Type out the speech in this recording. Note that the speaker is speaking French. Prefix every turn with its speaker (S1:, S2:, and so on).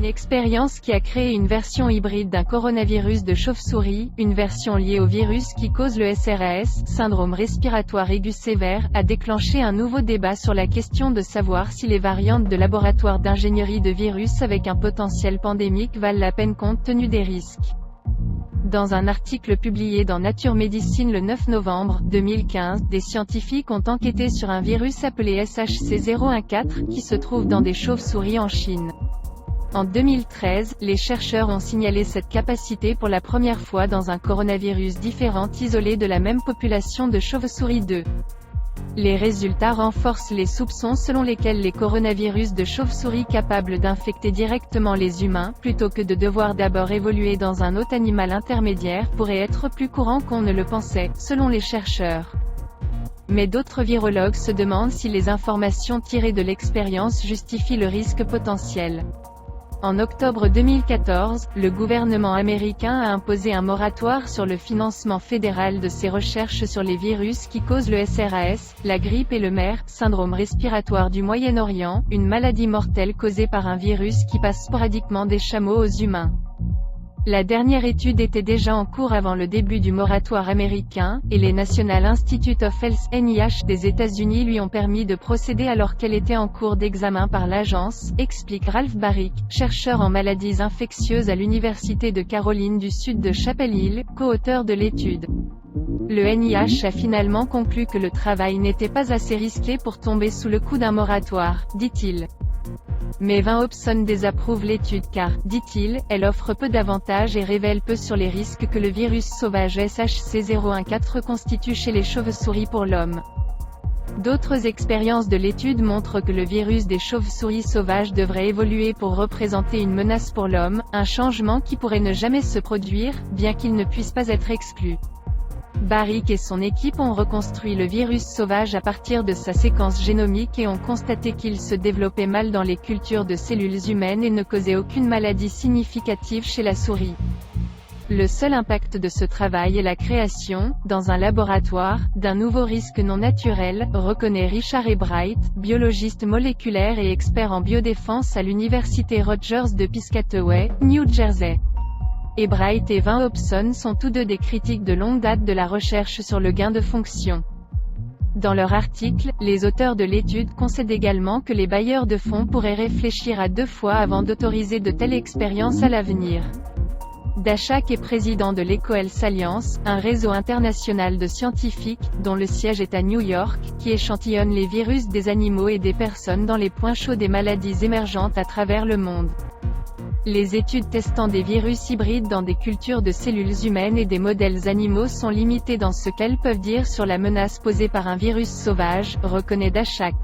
S1: expérience qui a créé une version hybride d'un coronavirus de chauve-souris, une version liée au virus qui cause le SRAS, syndrome respiratoire aigu sévère, a déclenché un nouveau débat sur la question de savoir si les variantes de laboratoire d'ingénierie de virus avec un potentiel pandémique valent la peine compte tenu des risques. Dans un article publié dans Nature Medicine le 9 novembre 2015, des scientifiques ont enquêté sur un virus appelé SHC-014, qui se trouve dans des chauves-souris en Chine. En 2013, les chercheurs ont signalé cette capacité pour la première fois dans un coronavirus différent isolé de la même population de chauves-souris 2. Les résultats renforcent les soupçons selon lesquels les coronavirus de chauve-souris capables d'infecter directement les humains, plutôt que de devoir d'abord évoluer dans un hôte animal intermédiaire, pourraient être plus courants qu'on ne le pensait, selon les chercheurs. Mais d'autres virologues se demandent si les informations tirées de l'expérience justifient le risque potentiel. En octobre 2014, le gouvernement américain a imposé un moratoire sur le financement fédéral de ses recherches sur les virus qui causent le SRAS, la grippe et le MERS, syndrome respiratoire du Moyen-Orient, une maladie mortelle causée par un virus qui passe sporadiquement des chameaux aux humains. La dernière étude était déjà en cours avant le début du moratoire américain, et les National Institute of Health (NIH) des États-Unis lui ont permis de procéder alors qu'elle était en cours d'examen par l'agence, explique Ralph Baric, chercheur en maladies infectieuses à l'Université de Caroline du Sud de Chapel Hill, co-auteur de l'étude. Le NIH a finalement conclu que le travail n'était pas assez risqué pour tomber sous le coup d'un moratoire, dit-il. Mais Vin Hobson désapprouve l'étude car, dit-il, elle offre peu d'avantages et révèle peu sur les risques que le virus sauvage SHC-014 constitue chez les chauves-souris pour l'homme. D'autres expériences de l'étude montrent que le virus des chauves-souris sauvages devrait évoluer pour représenter une menace pour l'homme, un changement qui pourrait ne jamais se produire, bien qu'il ne puisse pas être exclu. Baric et son équipe ont reconstruit le virus sauvage à partir de sa séquence génomique et ont constaté qu'il se développait mal dans les cultures de cellules humaines et ne causait aucune maladie significative chez la souris. Le seul impact de ce travail est la création, dans un laboratoire, d'un nouveau risque non naturel, reconnaît Richard Ebright, biologiste moléculaire et expert en biodéfense à l'université Rutgers de Piscataway, New Jersey. Ebright et Vin Hobson sont tous deux des critiques de longue date de la recherche sur le gain de fonction. Dans leur article, les auteurs de l'étude concèdent également que les bailleurs de fonds pourraient réfléchir à 2 fois avant d'autoriser de telles expériences à l'avenir. Daszak est président de l'EcoHealth Alliance, un réseau international de scientifiques, dont le siège est à New York, qui échantillonne les virus des animaux et des personnes dans les points chauds des maladies émergentes à travers le monde. Les études testant des virus hybrides dans des cultures de cellules humaines et des modèles animaux sont limitées dans ce qu'elles peuvent dire sur la menace posée par un virus sauvage, reconnaît Daszak.